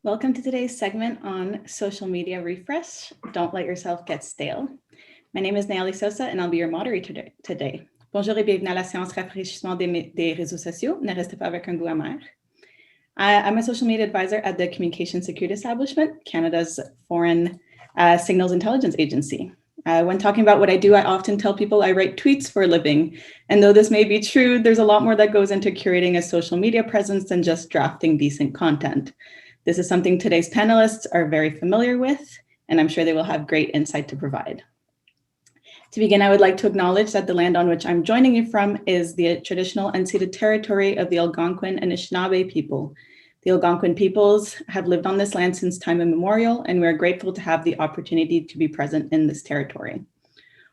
Welcome to today's segment on social media refresh. Don't let yourself get stale. My name is Nayeli Sosa and I'll be your moderator today. Bonjour et bienvenue à la séance Rafraîchissement des réseaux sociaux. Ne restez pas avec un goût amer. I'm a social media advisor at the Communication Security Establishment, Canada's foreign signals intelligence agency. When talking about what I do, I often tell people I write tweets for a living. And though this may be true, there's a lot more that goes into curating a social media presence than just drafting decent content. This is something today's panelists are very familiar with, and I'm sure they will have great insight to provide. To begin, I would like to acknowledge that the land on which I'm joining you from is the traditional unceded territory of the Algonquin and Anishinaabe people. The Algonquin peoples have lived on this land since time immemorial, and we are grateful to have the opportunity to be present in this territory.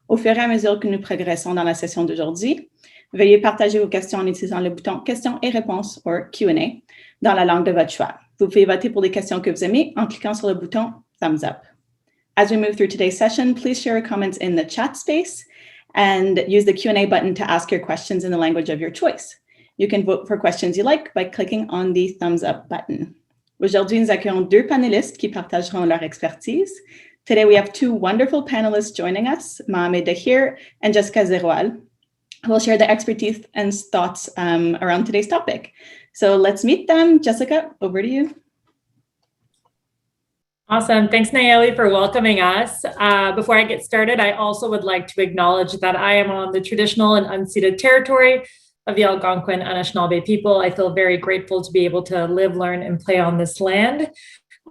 Au fur et à mesure que nous progressons dans la session d'aujourd'hui, veuillez partager vos questions en utilisant le bouton questions et réponses, or Q&A, dans la langue de votre choix. Vous pouvez voter pour les questions que vous aimez en cliquant sur le bouton thumbs up. As we move through today's session, please share your comments in the chat space and use the Q&A button to ask your questions in the language of your choice. You can vote for questions you like by clicking on the thumbs up button. Aujourd'hui, nous accueillons deux panélistes qui partageront leur expertise. Today, we have two wonderful panelists joining us, Mohamed Dahir and Jessica Zeroual, who will share their expertise and thoughts around today's topic. So let's meet them. Jessica, over to you. Awesome. Thanks, Nayeli, for welcoming us. Before I get started, I also would like to acknowledge that I am on the traditional and unceded territory of the Algonquin and Anishinaabe people. I feel very grateful to be able to live, learn, and play on this land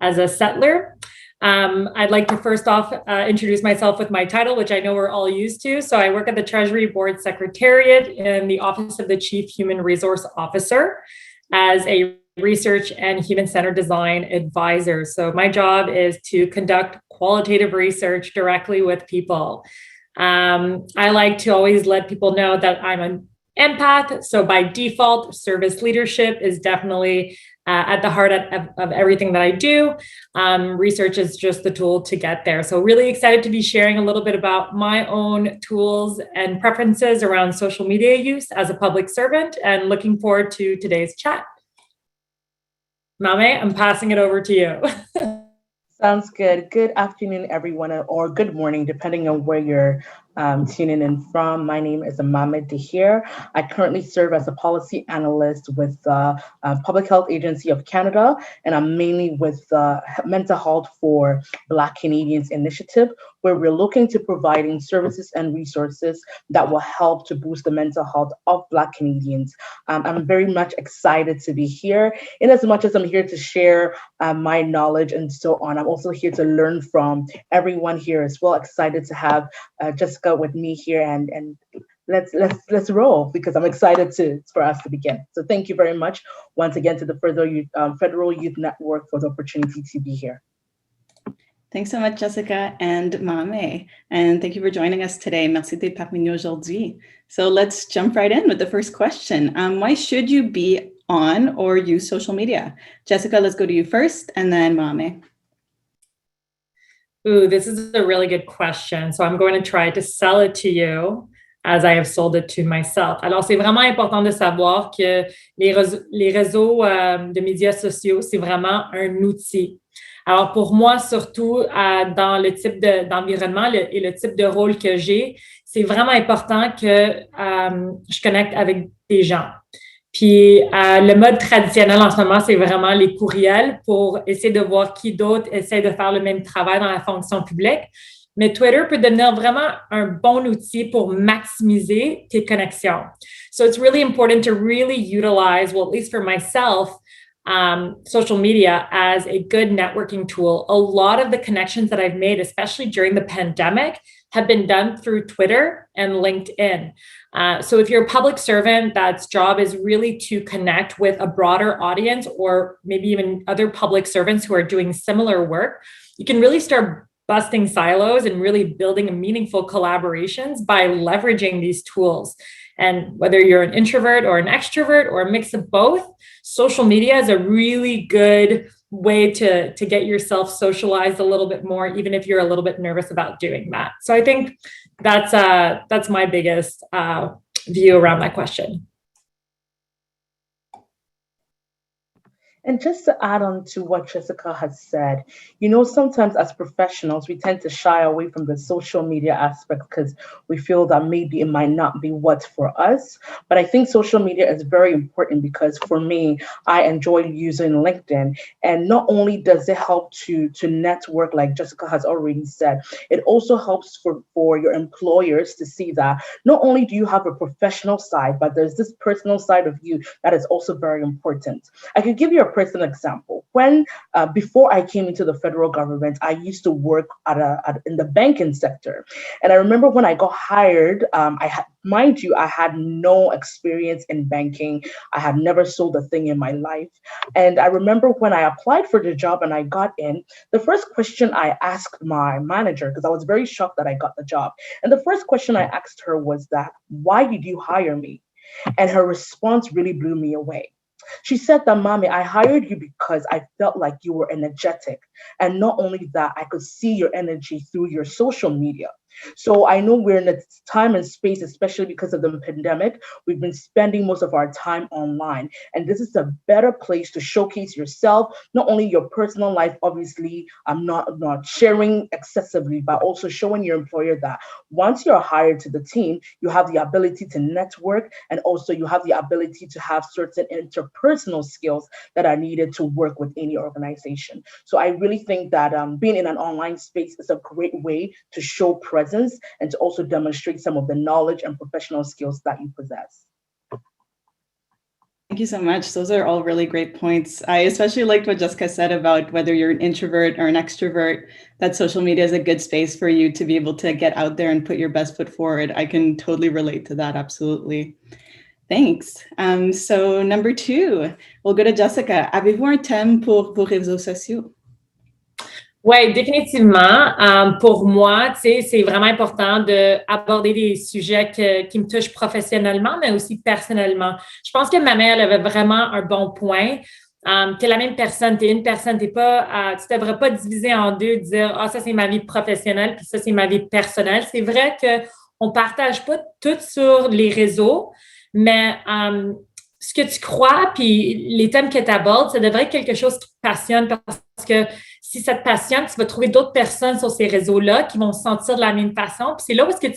as a settler. I'd like to first off introduce myself with my title, which I know we're all used to. So I work at the Treasury Board Secretariat in the Office of the Chief Human Resource Officer as a research and human-centered design advisor. So my job is to conduct qualitative research directly with people. I like to always let people know that I'm an empath. So by default, service leadership is definitely at the heart of everything that I do. Research is just the tool to get there. So really excited to be sharing a little bit about my own tools and preferences around social media use as a public servant, and looking forward to today's chat. Mame, I'm passing it over to you. Sounds good. Good afternoon, everyone, or good morning, depending on where you're tuning in from. My name is Mohamed Dahir. I currently serve as a policy analyst with the Public Health Agency of Canada, and I'm mainly with the Mental Health for Black Canadians initiative, where we're looking to providing services and resources that will help to boost the mental health of Black Canadians. I'm very much excited to be here. In as much as I'm here to share my knowledge and so on, I'm also here to learn from everyone here as well. Excited to have Jessica with me here, and let's roll, because I'm excited for us to begin. So thank you very much once again to the Federal Youth Network for the opportunity to be here. Thanks so much, Jessica and Mame, and thank you for joining us today. Merci d'être parmi nous aujourd'hui. So let's jump right in with the first question. Why should you be on or use social media? Jessica, let's go to you first, and then Mame. Ooh, this is a really good question. So I'm going to try to sell it to you as I have sold it to myself. Alors, c'est vraiment important de savoir que les réseaux de médias sociaux, c'est vraiment un outil. Alors, pour moi, surtout dans le type d'environnement et le type de rôle que j'ai, c'est vraiment important que je connecte avec des gens. Puis le mode traditionnel en ce moment, c'est vraiment les courriels pour essayer de voir qui d'autre essaie de faire le même travail dans la fonction publique. Mais Twitter peut devenir vraiment un bon outil pour maximiser tes connexions. So it's really important to really utilize, well, at least for myself, social media as a good networking tool. A lot of the connections that I've made, especially during the pandemic, have been done through Twitter and LinkedIn. So if you're a public servant that's job is really to connect with a broader audience, or maybe even other public servants who are doing similar work, you can really start busting silos and really building meaningful collaborations by leveraging these tools. And whether you're an introvert or an extrovert or a mix of both, social media is a really good way to get yourself socialized a little bit more, even if you're a little bit nervous about doing that. So I think that's my biggest view around that question. And just to add on to what Jessica has said, sometimes as professionals, we tend to shy away from the social media aspect because we feel that maybe it might not be what's for us. But I think social media is very important because for me, I enjoy using LinkedIn. And not only does it help to network, like Jessica has already said, it also helps for your employers to see that not only do you have a professional side, but there's this personal side of you that is also very important. I could give you a personal example. When before I came into the federal government, I used to work in the banking sector, and I remember when I got hired, mind you, I had no experience in banking. I had never sold a thing in my life, and I remember when I applied for the job and I got in, the first question I asked my manager, because I was very shocked that I got the job, and the first question I asked her was that, "Why did you hire me?" And her response really blew me away. She said that, "Mommy, I hired you because I felt like you were energetic. And not only that, I could see your energy through your social media." So I know we're in a time and space, especially because of the pandemic, we've been spending most of our time online. And this is a better place to showcase yourself, not only your personal life, obviously, I'm not sharing excessively, but also showing your employer that once you're hired to the team, you have the ability to network, and also you have the ability to have certain interpersonal skills that are needed to work with any organization. So I really think that being in an online space is a great way to show presence and to also demonstrate some of the knowledge and professional skills that you possess. Thank you so much. Those are all really great points. I especially liked what Jessica said about whether you're an introvert or an extrovert, that social media is a good space for you to be able to get out there and put your best foot forward. I can totally relate to that. Absolutely. Thanks. So number 2, we'll go to Jessica. Avez-vous un thème pour vos réseaux sociaux? Oui, définitivement. Pour moi, c'est vraiment important d'aborder des sujets qui me touchent professionnellement, mais aussi personnellement. Je pense que ma mère, elle avait vraiment un bon point. T'es la même personne, t'es une personne, tu devrais pas diviser en deux, dire, ça c'est ma vie professionnelle, puis ça c'est ma vie personnelle. C'est vrai qu'on partage pas tout sur les réseaux, mais ce que tu crois, puis les thèmes que tu abordes, ça devrait être quelque chose qui te passionne, parce que si ça te passionne, tu vas trouver d'autres personnes sur ces réseaux-là qui vont se sentir de la même façon. Puis c'est là où est-ce que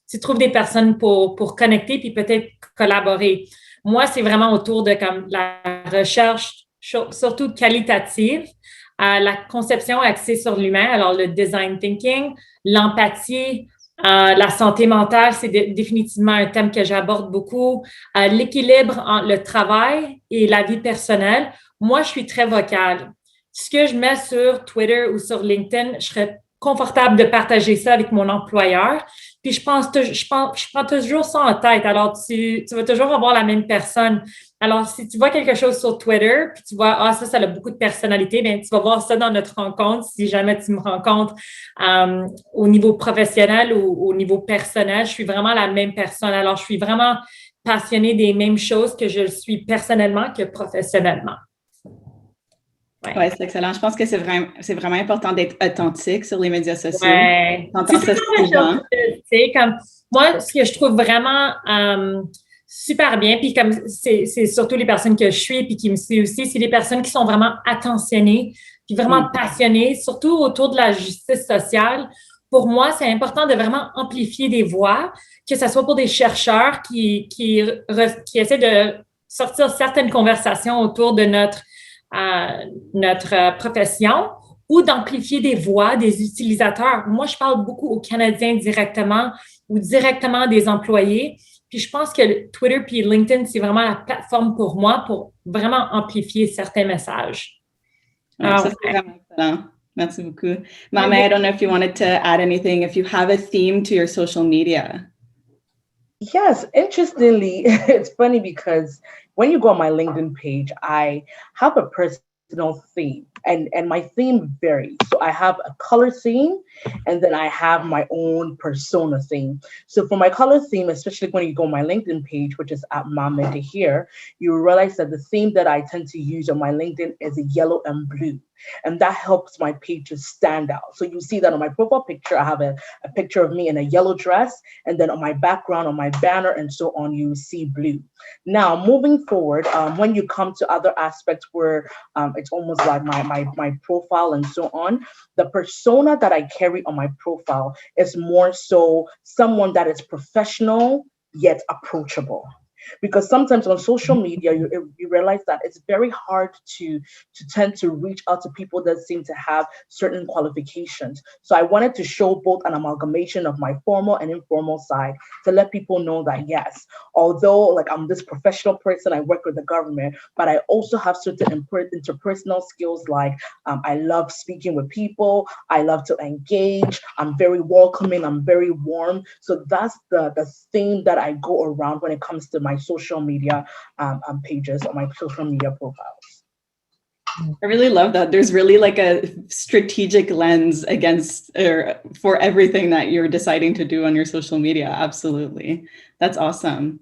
tu trouves des personnes pour connecter puis peut-être collaborer. Moi, c'est vraiment autour de comme la recherche, surtout qualitative, la conception axée sur l'humain, alors le design thinking, l'empathie, la santé mentale, c'est définitivement un thème que j'aborde beaucoup. L'équilibre entre le travail et la vie personnelle. Moi, je suis très vocale. Ce que je mets sur Twitter ou sur LinkedIn, je serais confortable de partager ça avec mon employeur. Puis je prends toujours ça en tête. Alors, tu vas toujours avoir la même personne. Alors, si tu vois quelque chose sur Twitter, puis tu vois, ça a beaucoup de personnalité, bien, tu vas voir ça dans notre rencontre si jamais tu me rencontres au niveau professionnel ou au niveau personnel. Je suis vraiment la même personne. Alors, je suis vraiment passionnée des mêmes choses que je le suis personnellement que professionnellement. Ouais, c'est excellent. Je pense que c'est vraiment important d'être authentique sur les médias sociaux. Ouais. C'est comme moi, ce que je trouve vraiment super bien, puis comme c'est surtout les personnes que je suis puis qui me suivent aussi, c'est les personnes qui sont vraiment attentionnées, puis vraiment passionnées, surtout autour de la justice sociale. Pour moi, c'est important de vraiment amplifier des voix, que ce soit pour des chercheurs qui essaient de sortir certaines conversations autour de notre profession, ou d'amplifier des voix des utilisateurs. Moi, je parle beaucoup aux Canadiens directement ou directement des employés. Puis je pense que Twitter puis LinkedIn, c'est vraiment la plateforme pour moi pour vraiment amplifier certains messages. Ça, c'est vraiment excellent. Merci beaucoup. Mama, I don't know if you wanted to add anything, if you have a theme to your social media. Yes, interestingly, it's funny because when you go on my LinkedIn page, I have a personal theme, and my theme varies. So I have a color theme, and then I have my own persona theme. So for my color theme, especially when you go on my LinkedIn page, which is at Mama here, you realize that the theme that I tend to use on my LinkedIn is yellow and blue. And that helps my page to stand out. So you see that on my profile picture, I have a picture of me in a yellow dress, and then on my background, on my banner and so on, you see blue. Now, moving forward, when you come to other aspects where it's almost like my profile and so on, the persona that I carry on my profile is more so someone that is professional yet approachable. Because sometimes on social media, you realize that it's very hard to tend to reach out to people that seem to have certain qualifications. So I wanted to show both an amalgamation of my formal and informal side to let people know that, yes, although like I'm this professional person, I work with the government, but I also have certain interpersonal skills like I love speaking with people, I love to engage, I'm very welcoming, I'm very warm. So that's the theme that I go around when it comes to my social media pages or my social media profiles. I really love that. There's really like a strategic lens against or for everything that you're deciding to do on your social media. Absolutely. That's awesome.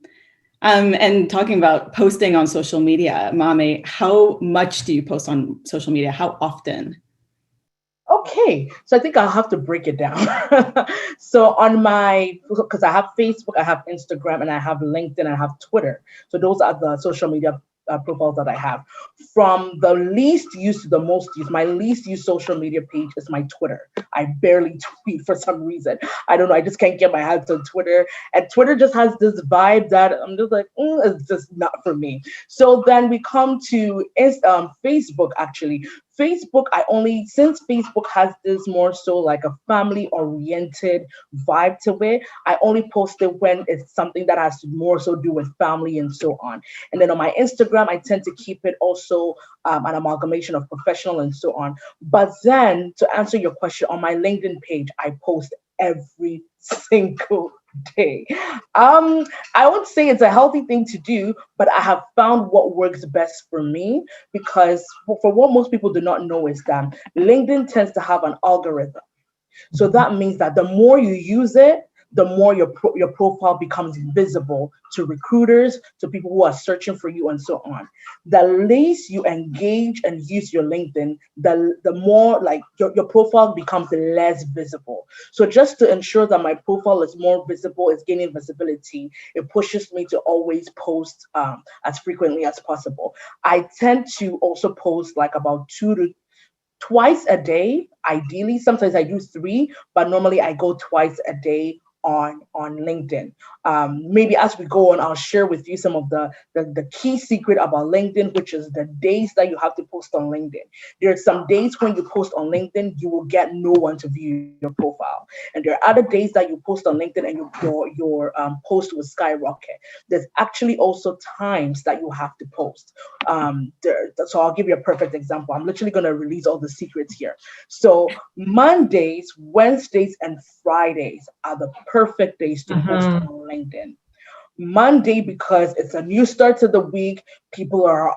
And talking about posting on social media, Mame, how much do you post on social media? How often? Okay, so I think I'll have to break it down. So on because I have Facebook, I have Instagram, and I have LinkedIn, I have Twitter. So those are the social media profiles that I have. From the least used to the most used, my least used social media page is my Twitter. I barely tweet for some reason. I don't know, I just can't get my hands on Twitter. And Twitter just has this vibe that I'm just like, it's just not for me. So then we come to Facebook, actually. Facebook, since Facebook has this more so like a family-oriented vibe to it, I only post it when it's something that has to more so do with family and so on. And then on my Instagram, I tend to keep it also an amalgamation of professional and so on. But then to answer your question, on my LinkedIn page, I post every single day. I would say it's a healthy thing to do, but I have found what works best for me, because for what most people do not know is that LinkedIn tends to have an algorithm. So that means that the more you use it, the more your profile becomes visible to recruiters, to people who are searching for you and so on. The less you engage and use your LinkedIn, the more like your profile becomes less visible. So just to ensure that my profile is more visible, is gaining visibility, it pushes me to always post as frequently as possible. I tend to also post like about twice a day, ideally. Sometimes I do 3, but normally I go twice a day on LinkedIn. Maybe as we go on, I'll share with you some of the key secret about LinkedIn, which is the days that you have to post on LinkedIn. There are some days when you post on LinkedIn, you will get no one to view your profile. And there are other days that you post on LinkedIn and your post will skyrocket. There's actually also times that you have to post. So I'll give you a perfect example. I'm literally going to release all the secrets here. So Mondays, Wednesdays, and Fridays are the perfect days to post on LinkedIn. Monday, because it's a new start to the week, people are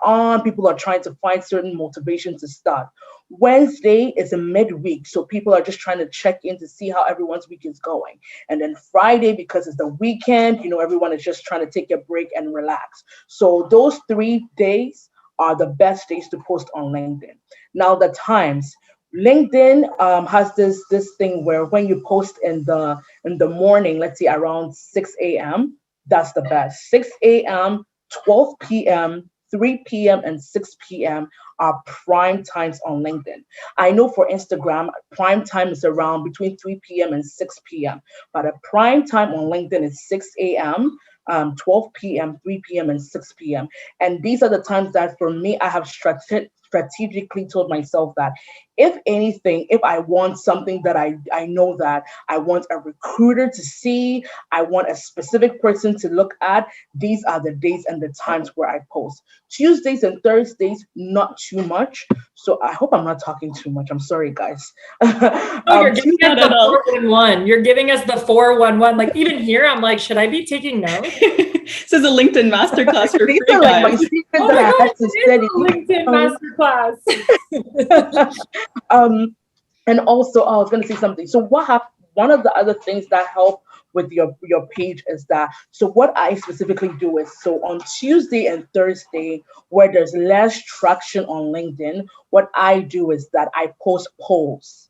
trying to find certain motivation to start. Wednesday is a midweek, so people are just trying to check in to see how everyone's week is going. And then Friday, because it's the weekend, everyone is just trying to take a break and relax. So those 3 days are the best days to post on LinkedIn. Now, the times. LinkedIn has this thing where when you post in the morning, let's say around 6 a.m., that's the best. 6 a.m., 12 p.m., 3 p.m., and 6 p.m. are prime times on LinkedIn. I know for Instagram, prime time is around between 3 p.m. and 6 p.m. But a prime time on LinkedIn is 6 a.m., 12 p.m., 3 p.m., and 6 p.m. And these are the times that for me, I have strategically told myself that if anything, if I want something that I know that I want a recruiter to see, I want a specific person to look at, these are the days and the times where I post. Tuesdays and Thursdays, not too much. So I hope I'm not talking too much. I'm sorry, guys. No, you're giving us the 411. You're giving us the 411. Like even here, I'm like, should I be taking notes? This is a LinkedIn masterclass for free, These are like my guys. secrets that I had to study. LinkedIn masterclass. And also, I was going to say something. So one of the other things that help with your page is that, so what I specifically do is, so on Tuesday and Thursday, where there's less traction on LinkedIn, what I do is that I post polls.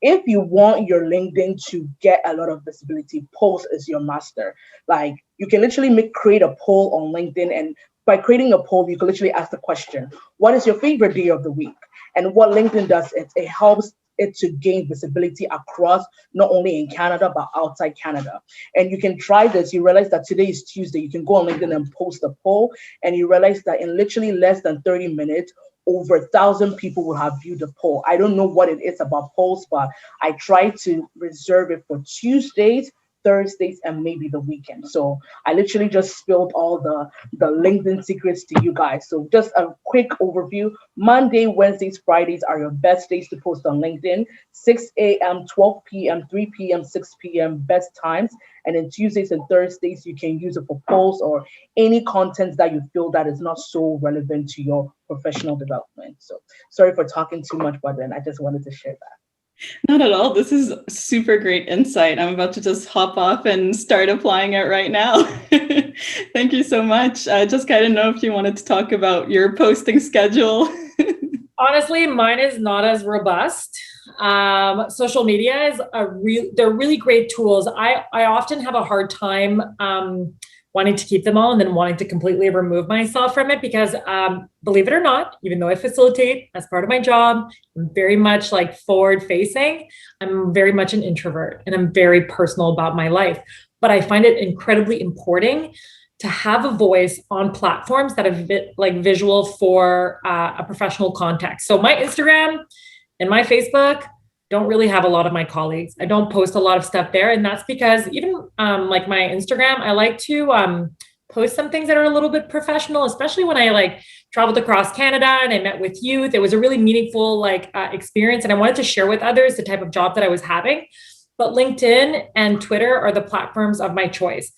If you want your LinkedIn to get a lot of visibility, polls is your master. Like, you can literally create a poll on LinkedIn, and by creating a poll, you can literally ask the question, what is your favorite day of the week? And what LinkedIn does is it helps it to gain visibility across, not only in Canada, but outside Canada. And you can try this. You realize that today is Tuesday. You can go on LinkedIn and post a poll, and you realize that in literally less than 30 minutes, over 1,000 people will have viewed the poll. I don't know what it is about polls, but I try to reserve it for Tuesdays, Thursdays, and maybe the weekend. So I literally just spilled all the LinkedIn secrets to you guys. So just a quick overview. Monday, Wednesdays, Fridays are your best days to post on LinkedIn. 6 a.m., 12 p.m., 3 p.m., 6 p.m., best times. And then Tuesdays and Thursdays, you can use it for polls or any content that you feel that is not so relevant to your professional development. So sorry for talking too much, but then I just wanted to share that. Not at all. This is super great insight. I'm about to just hop off and start applying it right now. Thank you so much. I just kind of know if you wanted to talk about your posting schedule. Honestly, mine is not as robust. Social media is they're really great tools. I often have a hard time wanting to keep them all and then wanting to completely remove myself from it because believe it or not, even though I facilitate as part of my job, I'm very much like forward facing. I'm very much an introvert and I'm very personal about my life, but I find it incredibly important to have a voice on platforms that are visual for a professional context. So my Instagram and my Facebook don't really have a lot of my colleagues. I don't post a lot of stuff there. And that's because even like my Instagram, I like to post some things that are a little bit professional, especially when I traveled across Canada and I met with youth. It was a really meaningful experience. And I wanted to share with others the type of job that I was having. But LinkedIn and Twitter are the platforms of my choice.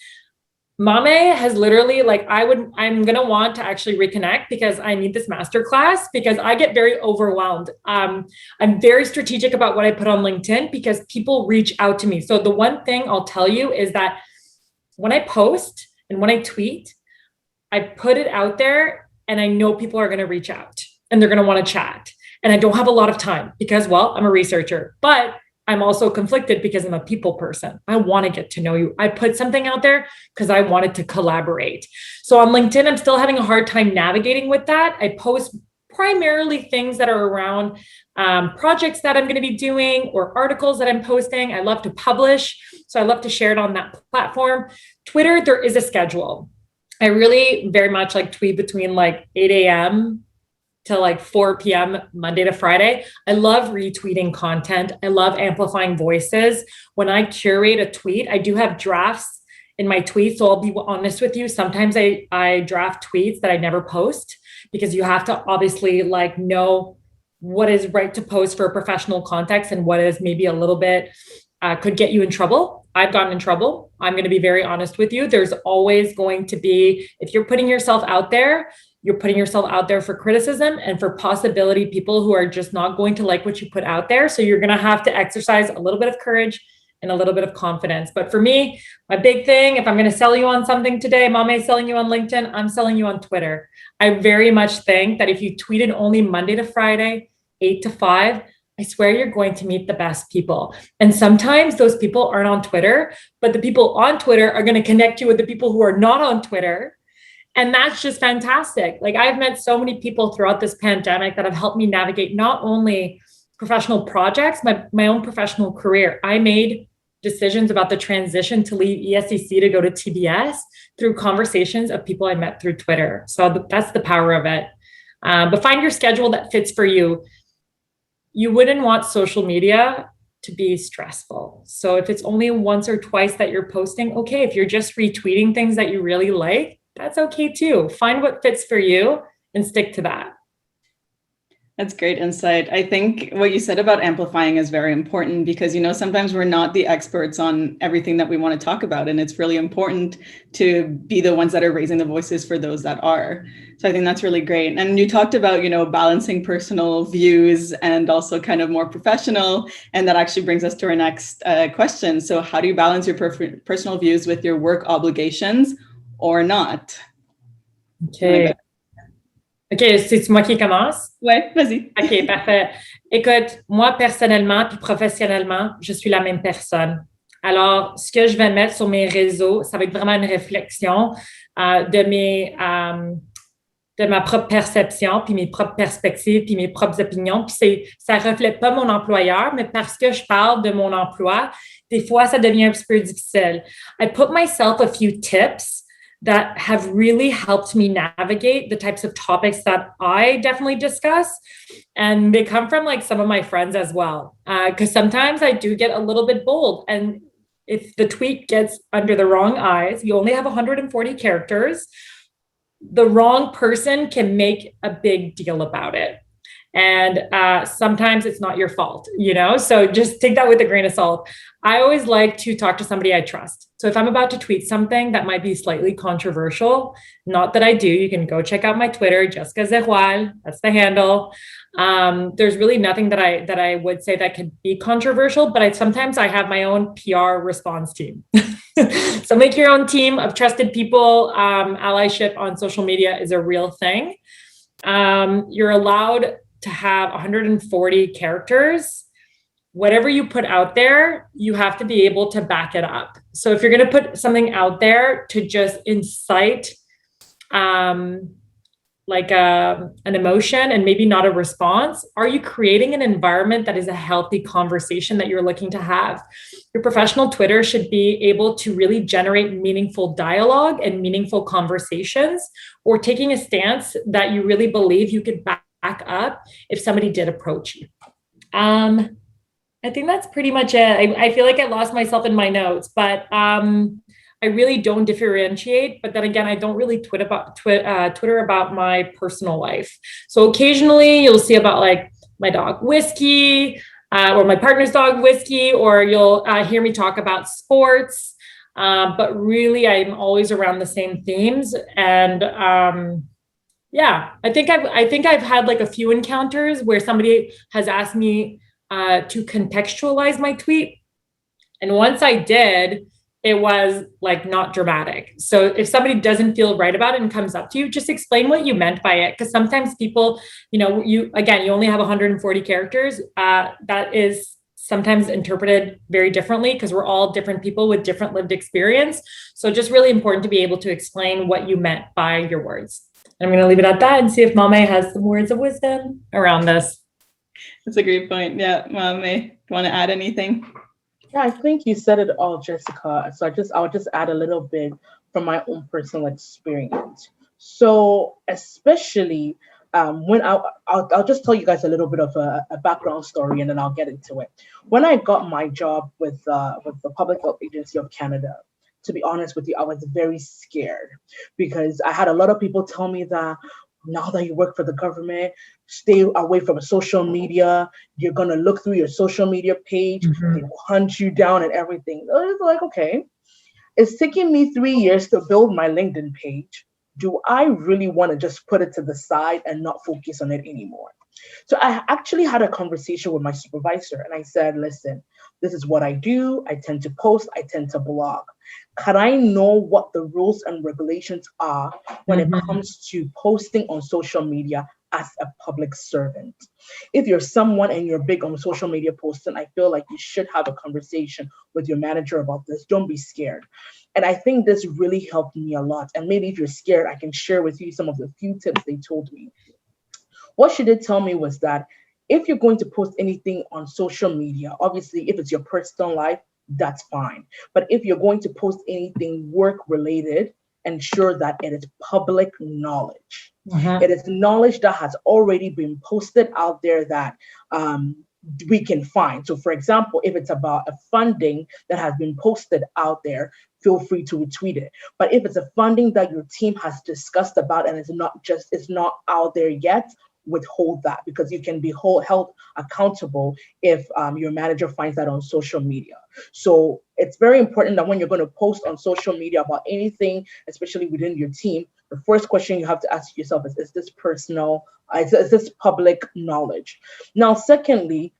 Mame has literally I'm going to want to actually reconnect because I need this masterclass because I get very overwhelmed. I'm very strategic about what I put on LinkedIn because people reach out to me. So the one thing I'll tell you is that when I post and when I tweet, I put it out there and I know people are going to reach out and they're going to want to chat. And I don't have a lot of time because, well, I'm a researcher, but I'm also conflicted because I'm a people person. I want to get to know you. I put something out there because I wanted to collaborate. So on LinkedIn, I'm still having a hard time navigating with that. I post primarily things that are around projects that I'm going to be doing or articles that I'm posting. I love to publish. So I love to share it on that platform. Twitter, there is a schedule. I really very much tweet between 8 a.m. to 4 p.m. Monday to Friday. I love retweeting content. I love amplifying voices. When I curate a tweet, I do have drafts in my tweets. So I'll be honest with you. Sometimes I draft tweets that I never post because you have to obviously know what is right to post for a professional context and what is maybe a little bit could get you in trouble. I've gotten in trouble. I'm going to be very honest with you. There's always going to be, if you're putting yourself out there, you're putting yourself out there for criticism and for possibility people who are just not going to like what you put out there. So you're going to have to exercise a little bit of courage and a little bit of confidence. But for me, my big thing, if I'm going to sell you on something today, Mame is selling you on LinkedIn, I'm selling you on Twitter. I very much think that if you tweeted only Monday to Friday, 8 to 5, I swear you're going to meet the best people. And sometimes those people aren't on Twitter, but the people on Twitter are going to connect you with the people who are not on Twitter. And that's just fantastic. I've met so many people throughout this pandemic that have helped me navigate not only professional projects, my own professional career. I made decisions about the transition to leave ESCC to go to TBS through conversations of people I met through Twitter. So that's the power of it. But find your schedule that fits for you. You wouldn't want social media to be stressful. So if it's only once or twice that you're posting, okay, if you're just retweeting things that you really like, that's okay too. Find what fits for you and stick to that. That's great insight. I think what you said about amplifying is very important because, sometimes we're not the experts on everything that we want to talk about. And it's really important to be the ones that are raising the voices for those that are. So I think that's really great. And you talked about, balancing personal views and also kind of more professional. And that actually brings us to our next question. So how do you balance your personal views with your work obligations or not? OK. OK, c'est moi qui commence? Ouais, vas-y. OK, parfait. Écoute, moi, personnellement puis professionnellement, je suis la même personne. Alors, ce que je vais mettre sur mes réseaux, ça va être vraiment une réflexion de ma propre perception, puis mes propres perspectives, puis mes propres opinions. Puis ça reflète pas mon employeur, mais parce que je parle de mon emploi, des fois, ça devient un petit peu difficile. I put myself a few tips that have really helped me navigate the types of topics that I definitely discuss. And they come from some of my friends as well. Because sometimes I do get a little bit bold. And if the tweet gets under the wrong eyes, you only have 140 characters, the wrong person can make a big deal about it. And sometimes it's not your fault, so just take that with a grain of salt. I always like to talk to somebody I trust. So if I'm about to tweet something that might be slightly controversial, not that I do, you can go check out my Twitter, Jessica Zehual, that's the handle. There's really nothing that I would say that could be controversial, but sometimes I have my own PR response team. So make your own team of trusted people. Allyship on social media is a real thing. You're allowed to have 140 characters. Whatever you put out there, you have to be able to back it up. So if you're going to put something out there to just incite an emotion and maybe not a response, are you creating an environment that is a healthy conversation that you're looking to have? Your professional Twitter should be able to really generate meaningful dialogue and meaningful conversations, or taking a stance that you really believe you could back up if somebody did approach you. I think that's pretty much it. I feel like I lost myself in my notes, but I really don't differentiate. But then again, I don't really Twitter about my personal life. So occasionally you'll see about my dog Whiskey or my partner's dog Whiskey, or you'll hear me talk about sports. But really, I'm always around the same themes. And yeah, I think I've had a few encounters where somebody has asked me to contextualize my tweet. And once I did, it was not dramatic. So if somebody doesn't feel right about it and comes up to you, just explain what you meant by it. Because sometimes people, you only have 140 characters. That is sometimes interpreted very differently because we're all different people with different lived experience. So just really important to be able to explain what you meant by your words. And I'm going to leave it at that and see if Mame has some words of wisdom around this. That's a great point. Yeah, Mame, you want to add anything? Yeah, I think you said it all, Jessica. So I'll just add a little bit from my own personal experience. So especially when I'll just tell you guys a little bit of a background story, and then I'll get into it. When I got my job with the Public Health Agency of Canada, to be honest with you, I was very scared because I had a lot of people tell me that now that you work for the government, stay away from social media. You're going to look through your social media page. They will hunt you down and everything. It's like, okay, it's taking me 3 years to build my LinkedIn page. Do I really want to just put it to the side and not focus on it anymore? So I actually had a conversation with my supervisor and I said, listen, this is what I do. I tend to post, I tend to blog. Can I know what the rules and regulations are when it comes to posting on social media as a public servant? If you're someone and you're big on social media posting, I feel like you should have a conversation with your manager about this. Don't be scared. And I think this really helped me a lot. And maybe if you're scared, I can share with you some of the few tips they told me. What she did tell me was that if you're going to post anything on social media, obviously, if it's your personal life, that's fine. But if you're going to post anything work related, ensure that it is public knowledge. It is knowledge that has already been posted out there that we can find. So for example, if it's about a funding that has been posted out there, feel free to retweet it. But if it's a funding that your team has discussed about and it's not out there yet, withhold that, because you can be held accountable if your manager finds that on social media. So it's very important that when you're going to post on social media about anything, especially within your team, the first question you have to ask yourself is this personal? Is this public knowledge? Now, secondly,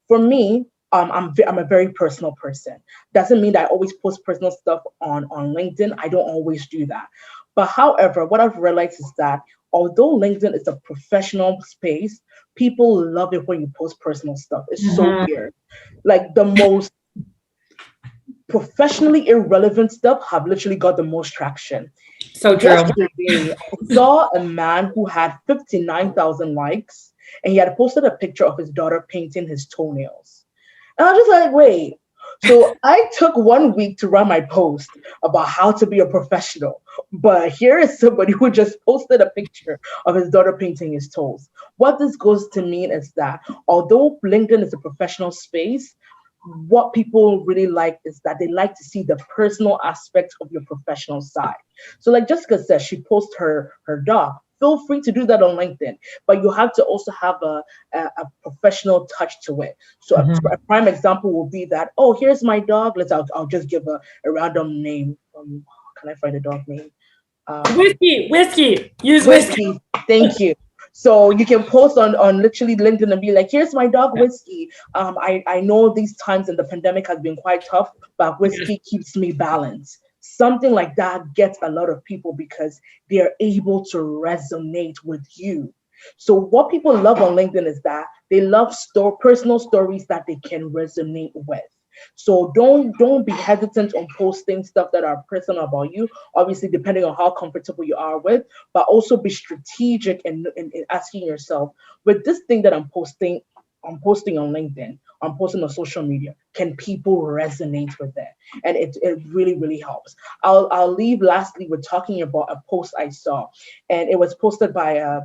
for me, I'm a very personal person. Doesn't mean that I always post personal stuff on LinkedIn. I don't always do that. But however, what I've realized is that although LinkedIn is a professional space, people love it when you post personal stuff. It's so weird. Like the most professionally irrelevant stuff have literally got the most traction. So true. Yesterday, I saw a man who had 59,000 likes, and he had posted a picture of his daughter painting his toenails. And I was just like, wait. So I took 1 week to write my post about how to be a professional. But here is somebody who just posted a picture of his daughter painting his toes. What this goes to mean is that although LinkedIn is a professional space, what people really like is that they like to see the personal aspects of your professional side. So like Jessica said, she posts her dog. Feel free to do that on LinkedIn, but you have to also have a professional touch to it. So a prime example will be that, oh, here's my dog. I'll just give a random name. Can I find a dog name? Whiskey. Use whiskey. Thank you. So you can post on literally LinkedIn and be like, here's my dog, Whiskey. I know these times in the pandemic has been quite tough, but Whiskey keeps me balanced. Something like that gets a lot of people because they are able to resonate with you. So what people love on LinkedIn is that they love personal stories that they can resonate with. So don't be hesitant on posting stuff that are personal about you, obviously depending on how comfortable you are with, but also be strategic in asking yourself, with this thing that I'm posting on LinkedIn, I'm posting on social media, can people resonate with it? And it really, really helps. I'll leave lastly with talking about a post I saw, and it was posted by a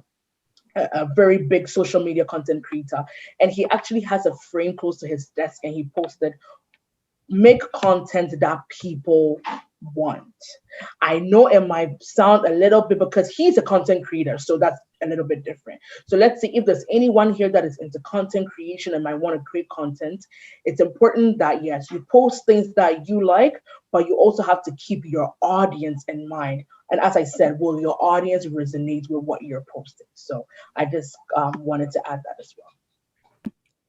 very big social media content creator, and he actually has a frame close to his desk, and he posted, make content that people want. I know it might sound a little bit, because he's a content creator, so that's a little bit different. So let's see if there's anyone here that is into content creation and might want to create content. It's important that, yes, you post things that you like, but you also have to keep your audience in mind. And as I said, will your audience resonate with what you're posting? So I just wanted to add that as well.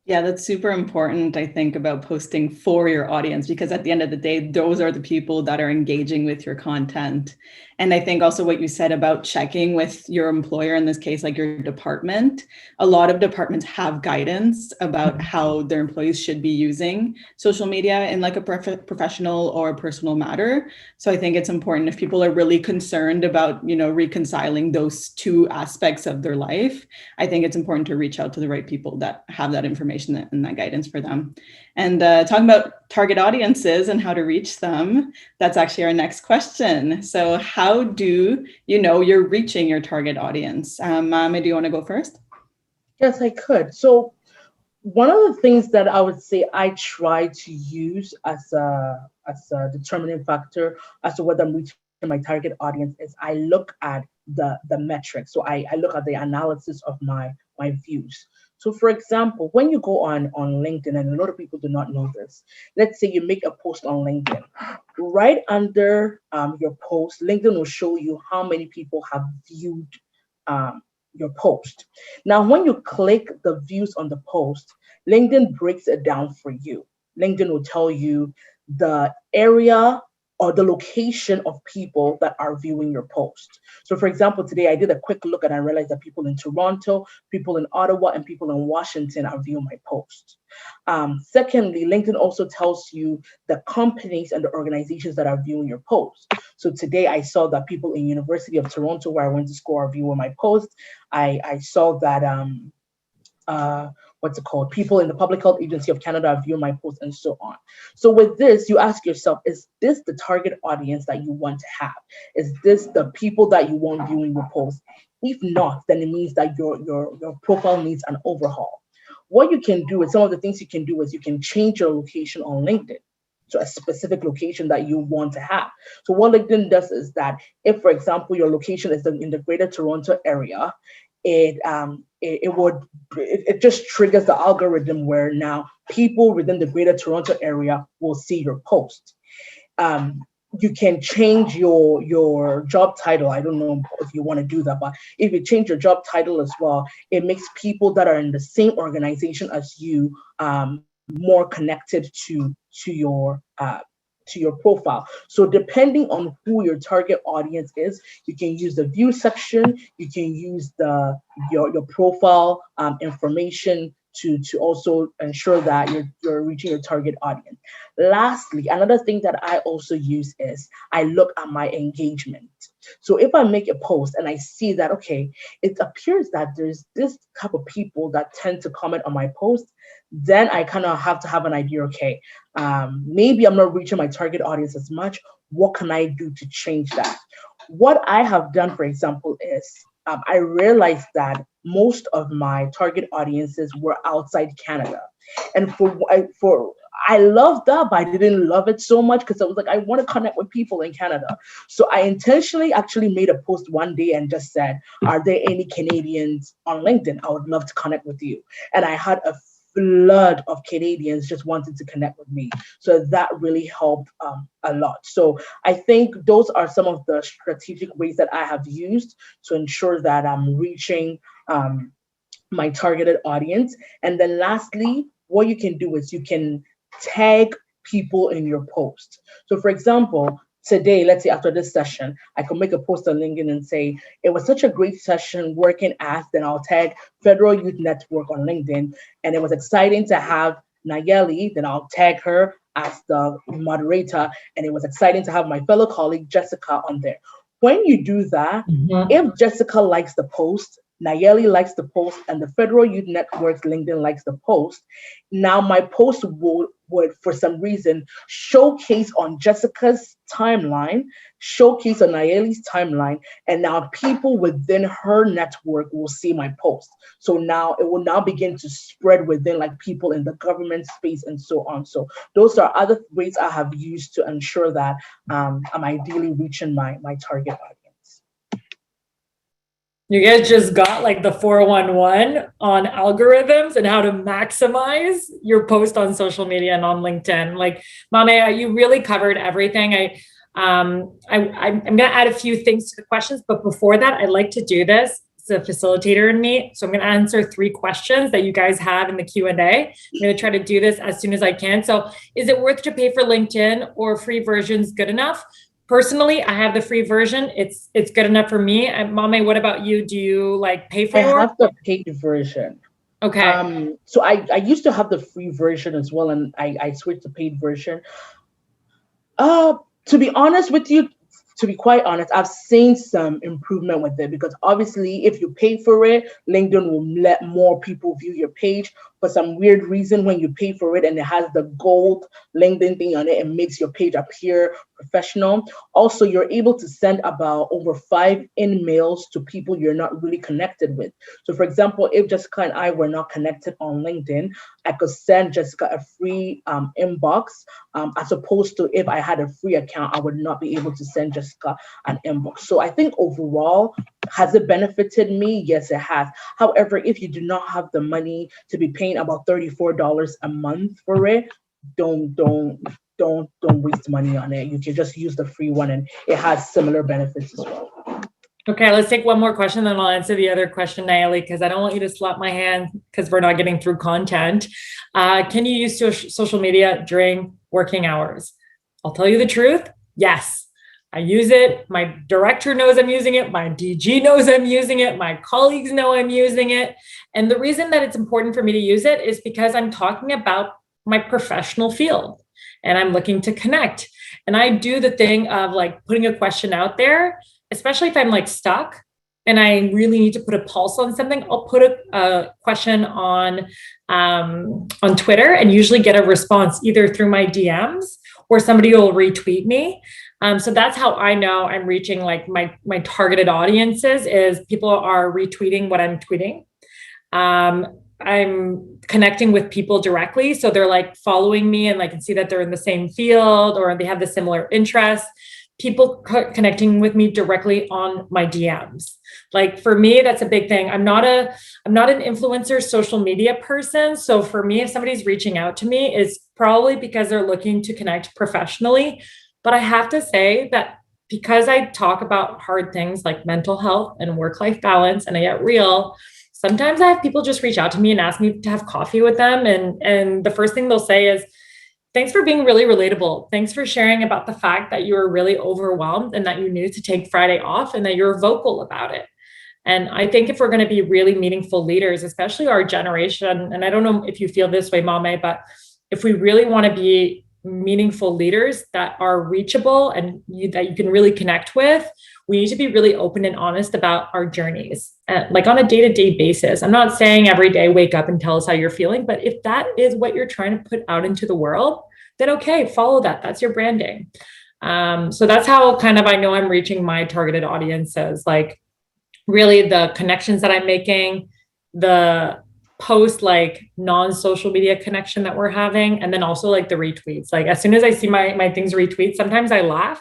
Yeah, that's super important, I think, about posting for your audience, because at the end of the day, those are the people that are engaging with your content. And I think also what you said about checking with your employer, in this case, like your department, a lot of departments have guidance about how their employees should be using social media in like a professional or personal matter. So I think it's important, if people are really concerned about, reconciling those two aspects of their life, I think it's important to reach out to the right people that have that information and that guidance for them. And talking about target audiences and how to reach them, that's actually our next question. So how do you know you're reaching your target audience? Mama, do you want to go first? Yes, I could. So one of the things that I would say I try to use as a determining factor as to whether I'm reaching my target audience is I look at the metrics. So I look at the analysis of my views. So for example, when you go on LinkedIn, and a lot of people do not know this, let's say you make a post on LinkedIn, right under your post, LinkedIn will show you how many people have viewed your post. Now, when you click the views on the post, LinkedIn breaks it down for you. LinkedIn will tell you the area or the location of people that are viewing your post. So for example, today I did a quick look and I realized that people in Toronto, people in Ottawa, and people in Washington are viewing my post. Secondly, LinkedIn also tells you the companies and the organizations that are viewing your post. So today I saw that people in University of Toronto, where I went to school, are viewing my post. I saw that people in the Public Health Agency of Canada are viewing my post, and so on. So with this, you ask yourself, is this the target audience that you want to have? Is this the people that you want viewing your post? If not, then it means that your profile needs an overhaul. What you can do is, some of the things you can do is you can change your location on LinkedIn to a specific location that you want to have. So what LinkedIn does is that if, for example, your location is in the Greater Toronto area, it just triggers the algorithm where now people within the Greater Toronto area will see your post. You can change your job title. I don't know if you want to do that, but if you change your job title as well, it makes people that are in the same organization as you more connected to your profile. So depending on who your target audience is, you can use the view section, you can use your profile information to also ensure that you're reaching your target audience. Lastly, another thing that I also use is I look at my engagement. So if I make a post and I see that, okay, it appears that there's this type of people that tend to comment on my post, then I kind of have to have an idea, okay, maybe I'm not reaching my target audience as much. What can I do to change that? What I have done, for example, is I realized that most of my target audiences were outside Canada. And I loved that, but I didn't love it so much because I was like, I want to connect with people in Canada. So I intentionally actually made a post one day and just said, are there any Canadians on LinkedIn? I would love to connect with you. And I had a flood of Canadians just wanted to connect with me. So that really helped a lot. So I think those are some of the strategic ways that I have used to ensure that I'm reaching my targeted audience. And then lastly, what you can do is you can tag people in your post. So for example, today, let's say after this session, I can make a post on LinkedIn and say, it was such a great session working at, then I'll tag Federal Youth Network on LinkedIn. And it was exciting to have Nayeli, then I'll tag her as the moderator. And it was exciting to have my fellow colleague, Jessica, on there. When you do that, if Jessica likes the post, Nayeli likes the post, and the Federal Youth Network's LinkedIn likes the post, now my post would, for some reason, showcase on Jessica's timeline, showcase on Nayeli's timeline, and now people within her network will see my post. So now it will now begin to spread within like people in the government space and so on. So those are other ways I have used to ensure that I'm ideally reaching my target audience. You guys just got like the 411 on algorithms and how to maximize your post on social media and on LinkedIn. Like, Mame, you really covered everything. I'm going to add a few things to the questions, but before that, I'd like to do this. It's a facilitator in me. So I'm going to answer 3 questions that you guys have in the Q&A. I'm going to try to do this as soon as I can. So is it worth to pay for LinkedIn or free versions good enough? Personally, I have the free version. It's good enough for me. Mame, what about you? Do you like pay for it? I have the paid version. Okay. So I used to have the free version as well, and I switched to paid version. To be honest with you, to be quite honest, I've seen some improvement with it because obviously if you pay for it, LinkedIn will let more people view your page. For some weird reason, when you pay for it and it has the gold LinkedIn thing on it, it makes your page appear professional. Also, you're able to send about over 5 in-mails to people you're not really connected with. So for example, if Jessica and I were not connected on LinkedIn, I could send Jessica a free inbox, as opposed to if I had a free account, I would not be able to send Jessica an inbox. So I think overall, has it benefited me? Yes, it has. However, if you do not have the money to be paying about $34 a month for it, don't waste money on it. You can just use the free one and it has similar benefits as well. Okay, let's take one more question, then I'll answer the other question, Nayeli, because I don't want you to slap my hand because we're not getting through content. Can you use social media during working hours? I'll tell you the truth. Yes, I use it. My director knows I'm using it. My DG knows I'm using it. My colleagues know I'm using it. And the reason that it's important for me to use it is because I'm talking about my professional field and I'm looking to connect. And I do the thing of like putting a question out there, especially if I'm like stuck and I really need to put a pulse on something. I'll put a question on Twitter and usually get a response either through my DMs or somebody will retweet me. So that's how I know I'm reaching like my targeted audiences is people are retweeting what I'm tweeting. I'm connecting with people directly. So they're like following me and I can see that they're in the same field or they have the similar interests. people connecting with me directly on my DMs. Like for me, that's a big thing. I'm not an influencer social media person. So for me, if somebody's reaching out to me, it's probably because they're looking to connect professionally. But I have to say that because I talk about hard things like mental health and work-life balance, and I get real, sometimes I have people just reach out to me and ask me to have coffee with them. And the first thing they'll say is, thanks for being really relatable. Thanks for sharing about the fact that you were really overwhelmed and that you needed to take Friday off and that you're vocal about it. And I think if we're going to be really meaningful leaders, especially our generation, and I don't know if you feel this way, Mame, but if we really want to be meaningful leaders that are reachable and that you can really connect with, we need to be really open and honest about our journeys, like on a day-to-day basis. I'm not saying every day wake up and tell us how you're feeling, but if that is what you're trying to put out into the world, then okay, follow that. That's your branding. So that's how kind of I know I'm reaching my targeted audiences, like really the connections that I'm making, the post like non-social media connection that we're having, and then also like the retweets. Like as soon as I see my things retweet, sometimes I laugh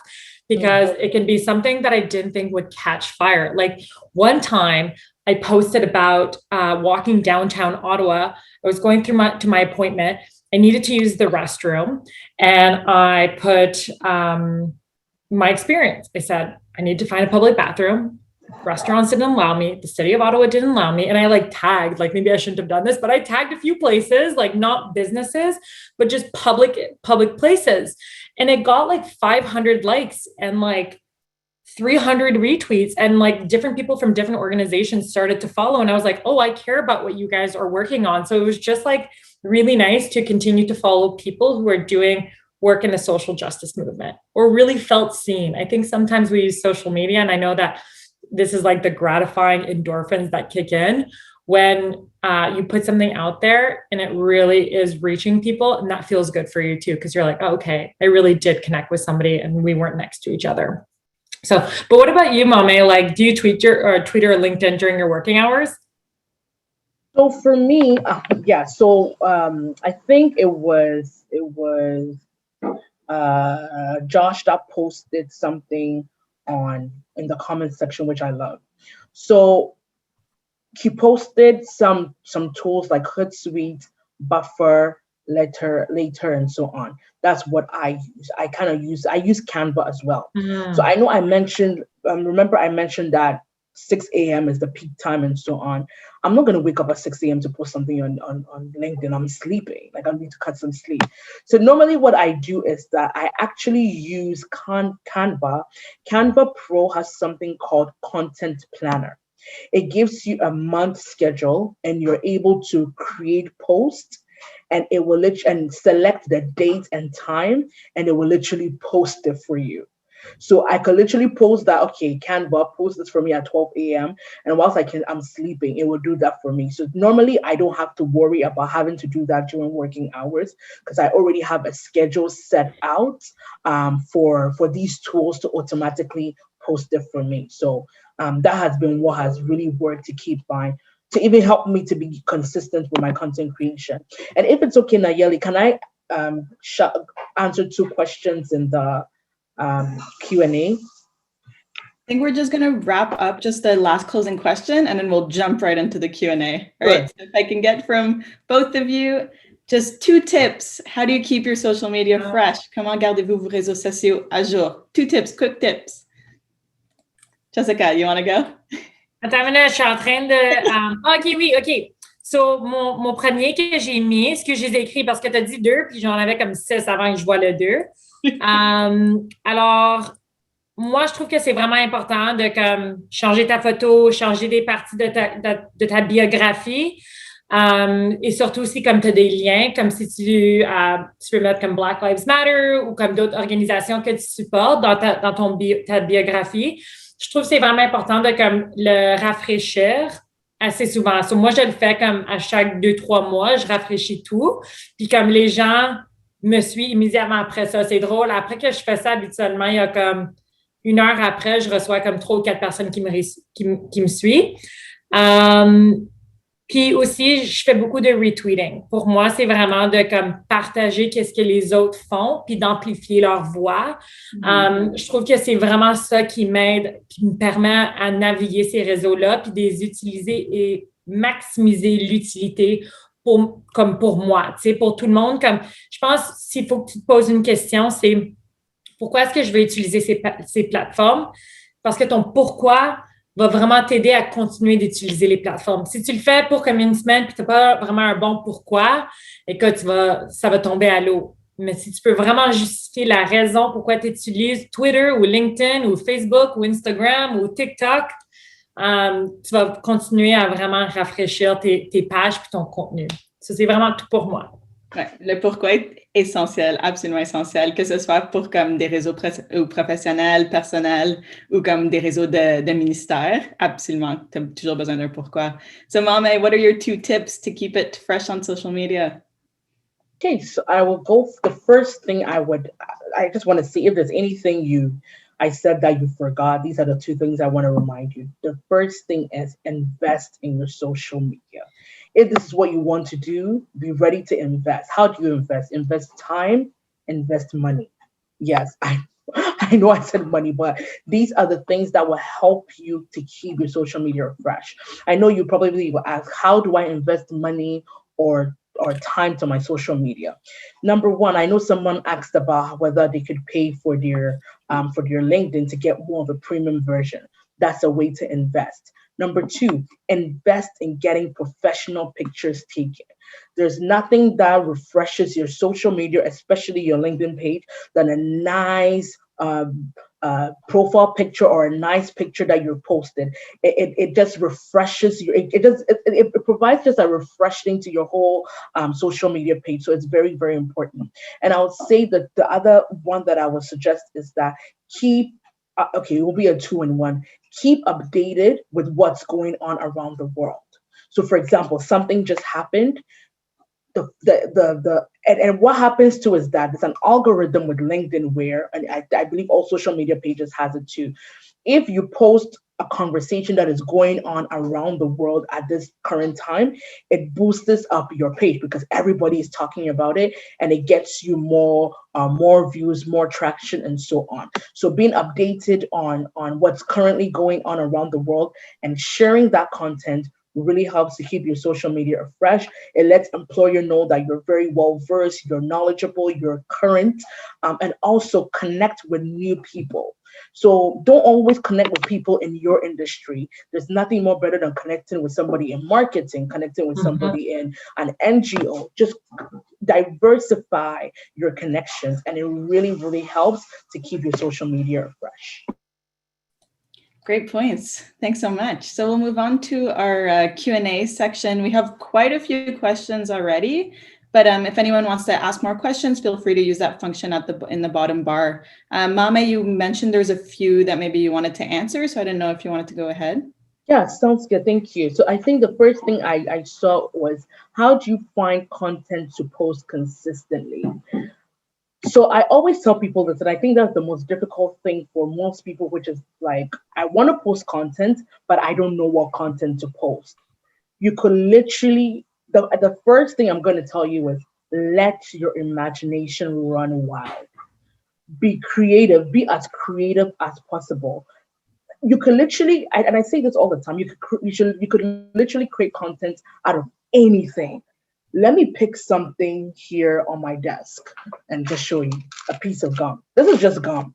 because it can be something that I didn't think would catch fire. Like one time I posted about walking downtown Ottawa. I was going through to my appointment. I needed to use the restroom, and I put my experience. I said, I need to find a public bathroom. Restaurants didn't allow me. The city of Ottawa didn't allow me. And I like tagged, like maybe I shouldn't have done this, but I tagged a few places, like not businesses, but just public places. And it got like 500 likes and like 300 retweets, and like different people from different organizations started to follow. And I was like, oh, I care about what you guys are working on. So it was just like really nice to continue to follow people who are doing work in the social justice movement or really felt seen. I think sometimes we use social media, and I know that this is like the gratifying endorphins that kick in when you put something out there and it really is reaching people, and that feels good for you too, because you're like, oh, okay, I really did connect with somebody and we weren't next to each other. So, but what about you, Mame? Like, do you tweet or LinkedIn during your working hours? So for me, yeah. So I think it was Josh that posted something in the comment section, which I love. So he posted some tools like Hootsuite, Buffer, later, and so on. That's what I use. I use Canva as well. So I know I mentioned, remember I mentioned that 6 a.m. is the peak time and so on. I'm not going to wake up at 6 a.m. to post something on LinkedIn. I'm sleeping. Like I need to cut some sleep. So normally what I do is that I actually use Canva. Canva Pro has something called Content Planner. It gives you a month schedule and you're able to create posts, and it will and select the date and time, and it will literally post it for you. So I could literally post that, okay, Canva, post this for me at 12 a.m. And whilst I'm sleeping, it will do that for me. So normally I don't have to worry about having to do that during working hours because I already have a schedule set out for these tools to automatically post it for me. So that has been what has really worked to even help me to be consistent with my content creation. And if it's okay, Nayeli, can I answer 2 questions in the Q&A? I think we're just going to wrap up just the last closing question, and then we'll jump right into the Q&A. All right. So if I can get from both of you just 2 tips. How do you keep your social media fresh? Comment gardez-vous vos réseaux sociaux à jour? 2 tips, quick tips. Jessica, you want to go? Attends une minute, je suis en train de... OK. So, mon premier que j'ai mis, ce que j'ai écrit, parce que tu as dit 2, puis j'en avais comme 6 avant que je vois le 2. Alors, moi, je trouve que c'est vraiment important de comme changer ta photo, changer des parties de ta biographie. Et surtout aussi comme tu as des liens, comme si tu peux mettre comme Black Lives Matter ou comme d'autres organisations que tu supportes dans ta biographie. Je trouve que c'est vraiment important de comme le rafraîchir assez souvent. So, moi, je le fais comme à chaque 2-3 mois, je rafraîchis tout. Puis comme les gens me suivent immédiatement après ça, c'est drôle. Après que je fais ça, habituellement, il y a comme 1 heure après, je reçois comme 3 ou 4 personnes qui me suivent. Puis aussi, je fais beaucoup de retweeting. Pour moi, c'est vraiment de comme partager qu'est-ce que les autres font, puis d'amplifier leur voix. Je trouve que c'est vraiment ça qui m'aide, qui me permet à naviguer ces réseaux-là, puis de les utiliser et maximiser l'utilité comme pour moi, tu sais, pour tout le monde. Comme je pense, s'il faut que tu te poses une question, c'est pourquoi est-ce que je vais utiliser ces plateformes? Parce que ton pourquoi va vraiment t'aider à continuer d'utiliser les plateformes. Si tu le fais pour comme une semaine puis tu n'as pas vraiment un bon pourquoi, écoute, ça va tomber à l'eau. Mais si tu peux vraiment justifier la raison pourquoi tu utilises Twitter ou LinkedIn ou Facebook ou Instagram ou TikTok, tu vas continuer à vraiment rafraîchir tes pages puis ton contenu. Ça, c'est vraiment tout pour moi. Ouais, le pourquoi est essentiel, absolument essentiel, que ce soit pour comme des réseaux ou professionnels, personnels ou comme des réseaux de ministères. Absolument, tu as toujours besoin d'un pourquoi. So, Mame, what are your 2 tips to keep it fresh on social media? Okay, so I will go. The first thing I just want to see if there's anything I said that you forgot. These are the 2 things I want to remind you. The first thing is invest in your social media. If this is what you want to do, be ready to invest. How do you invest? Invest time, invest money. Yes, I know I said money, but these are the things that will help you to keep your social media fresh. I know you probably will ask, how do I invest money or time to my social media? Number one, I know someone asked about whether they could pay for their LinkedIn to get more of a premium version. That's a way to invest. Number 2, invest in getting professional pictures taken. There's nothing that refreshes your social media, especially your LinkedIn page, than a nice profile picture or a nice picture that you're posted. It just refreshes you. It provides just a refreshing to your whole social media page. So it's very, very important. And I would say that the other one that I would suggest is that it will be a 2-in-1. Keep updated with what's going on around the world. So, for example, something just happened. And what happens too is that there's an algorithm with LinkedIn where, and I believe all social media pages has it too. If you post a conversation that is going on around the world at this current time, it boosts up your page because everybody is talking about it, and it gets you more views, more traction, and so on. So being updated on what's currently going on around the world and sharing that content really helps to keep your social media fresh. It lets employer know that you're very well versed, you're knowledgeable, you're current, and also connect with new people. So don't always connect with people in your industry. There's nothing more better than connecting with somebody in marketing, connecting with somebody in an NGO. Just diversify your connections, and it really, really helps to keep your social media fresh. Great points. Thanks so much. So we'll move on to our Q&A section. We have quite a few questions already, but if anyone wants to ask more questions, feel free to use that function in the bottom bar. Mame, you mentioned there's a few that maybe you wanted to answer, so I didn't know if you wanted to go ahead. Yeah, sounds good. Thank you. So I think the first thing I saw was, how do you find content to post consistently? So I always tell people this, and I think that's the most difficult thing for most people, which is like, I want to post content, but I don't know what content to post. You could literally, the first thing I'm going to tell you is, let your imagination run wild. Be creative, be as creative as possible. You could literally, and I say this all the time, you could literally create content out of anything. Let me pick something here on my desk and just show you a piece of gum. This is just gum.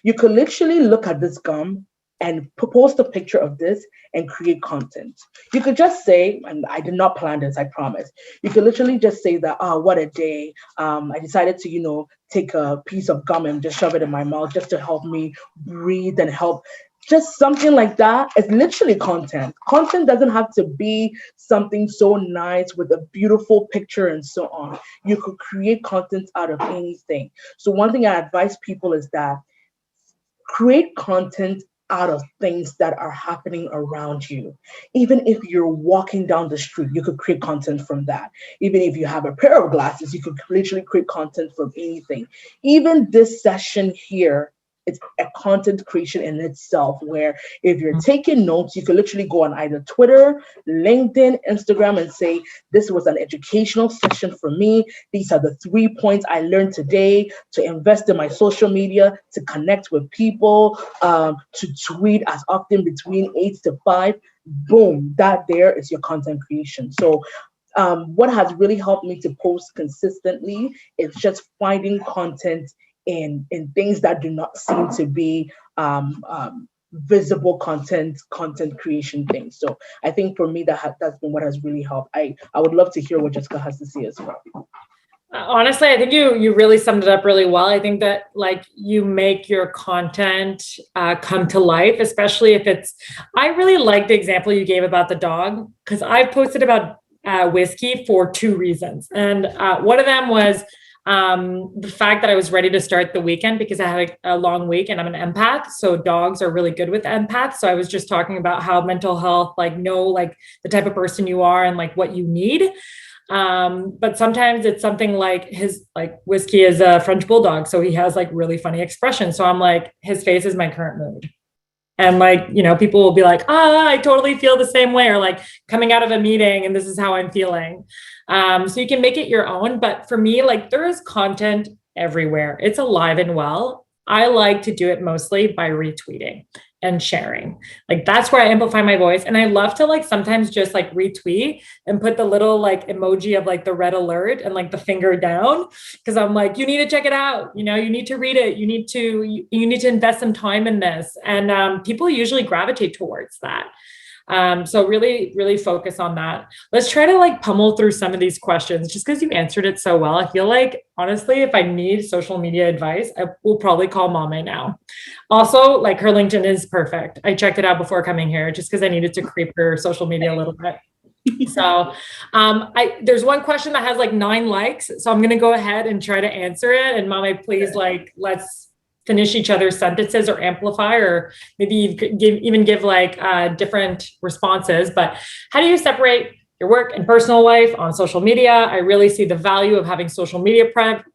You could literally look at this gum and post a picture of this and create content. You could just say, and I did not plan this, I promise. You could literally just say that, oh, what a day. I decided to, take a piece of gum and just shove it in my mouth just to help me breathe and help. Just something like that. It's literally content. Content doesn't have to be something so nice with a beautiful picture and so on. You could create content out of anything. So one thing I advise people is that create content out of things that are happening around you. Even if you're walking down the street, you could create content from that. Even if you have a pair of glasses, you could literally create content from anything. Even this session here it's a content creation in itself, where if you're taking notes, you can literally go on either Twitter, LinkedIn, Instagram, and say, this was an educational session for me. These are the 3 points I learned today to invest in my social media, to connect with people, to tweet as often between 8 to 5. Boom, that there is your content creation. So what has really helped me to post consistently is just finding content in things that do not seem to be visible content creation things. So I think for me that's been what has really helped. I would love to hear what Jessica has to say as well. Honestly, I think you really summed it up really well. I think that like you make your content come to life, especially if it's, I really like the example you gave about the dog, because I posted about whiskey for 2 reasons. And one of them was the fact that I was ready to start the weekend because I had a long week and I'm an empath. So dogs are really good with empaths. So I was just talking about how mental health, like know like the type of person you are and like what you need. But sometimes it's something like his, like whiskey is a French bulldog. So he has like really funny expressions. So I'm like, his face is my current mood. And like, you know, people will be like, I totally feel the same way, or like coming out of a meeting and this is how I'm feeling. So you can make it your own. But for me, like there is content everywhere. It's alive and well. I like to do it mostly by retweeting and sharing. Like that's where I amplify my voice. And I love to like sometimes just like retweet and put the little like emoji of like the red alert and like the finger down. Cause I'm like, you need to check it out. You know, you need to read it. You need to invest some time in this. And people usually gravitate towards that. So really, really focus on that. Let's try to like pummel through some of these questions just because you answered it so well. I feel like, honestly, if I need social media advice, I will probably call Mama now. Also, like her LinkedIn is perfect. I checked it out before coming here just because I needed to creep her social media a little bit. So there's one question that has like 9 likes. So I'm going to go ahead and try to answer it. And Mama, please, like, let's finish each other's sentences or amplify, or maybe you could give like different responses. But how do you separate your work and personal life on social media? I really see the value of having social media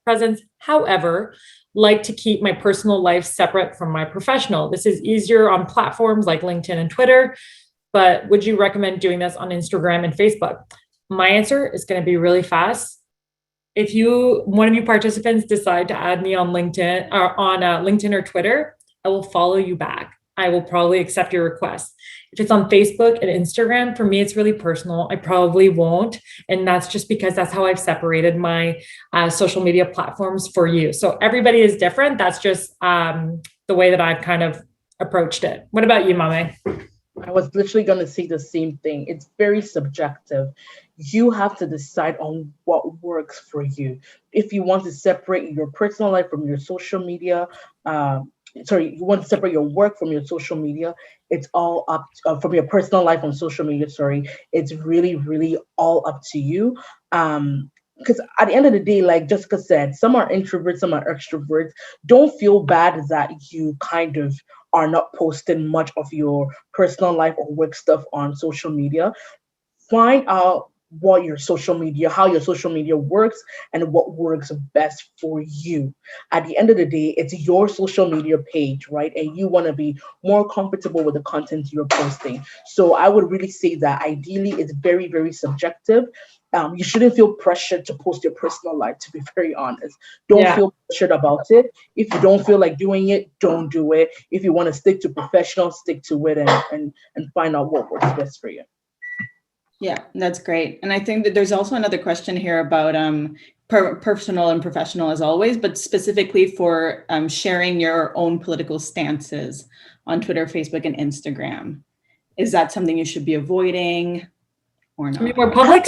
presence. However, like to keep my personal life separate from my professional. This is easier on platforms like LinkedIn and Twitter, but would you recommend doing this on Instagram and Facebook? My answer is going to be really fast. If one of you participants decide to add me on LinkedIn or Twitter, I will follow you back. I will probably accept your request. If it's on Facebook and Instagram, for me, it's really personal. I probably won't. And that's just because that's how I've separated my social media platforms for you. So everybody is different. That's just the way that I've kind of approached it. What about you, Mame? I was literally going to say the same thing. It's very subjective. You have to decide on what works for you. If you want to separate your personal life from your social media, you want to separate your work from your social media, it's all up from your personal life on social media, it's really, really all up to you. Because at the end of the day, like Jessica said, some are introverts, some are extroverts. Don't feel bad that you kind of are not posting much of your personal life or work stuff on social media. Find out how your social media works and what works best for you. At the end of the day, it's your social media page, right? And you want to be more comfortable with the content you're posting. So I would really say that ideally it's very, very subjective. You shouldn't feel pressured to post your personal life, to be very honest. Don't feel pressured about it. If you don't feel like doing it, don't do it. If you want to stick to professional, stick to it and find out what works best for you. Yeah, that's great. And I think that there's also another question here about personal and professional as always, but specifically for sharing your own political stances on Twitter, Facebook, and Instagram. Is that something you should be avoiding? Or not? I mean, we're public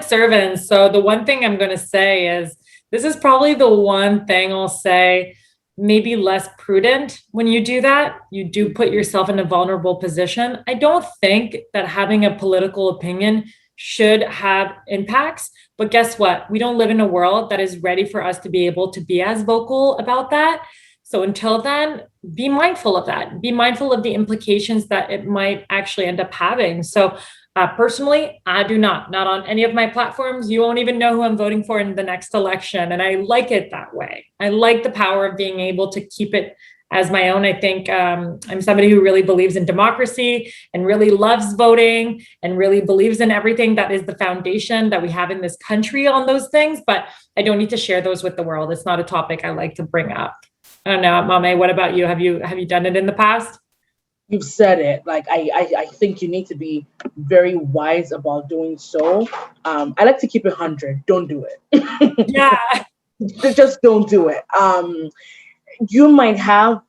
servants. So the one thing I'm going to say is, this is probably the one thing I'll say, maybe less prudent when you do that. You do put yourself in a vulnerable position. I don't think that having a political opinion should have impacts, but guess what? We don't live in a world that is ready for us to be able to be as vocal about that. So until then, be mindful of that. Be mindful of the implications that it might actually end up having. So Personally, I do not on any of my platforms. You won't even know who I'm voting for in the next election. And I like it that way. I like the power of being able to keep it as my own. I think I'm somebody who really believes in democracy and really loves voting and really believes in everything that is the foundation that we have in this country on those things. But I don't need to share those with the world. It's not a topic I like to bring up. I don't know, Mame, what about you? Have you done it in the past? You've said it. Like I think you need to be very wise about doing so. I like to keep it 100. Don't do it. Yeah. Just don't do it. You might have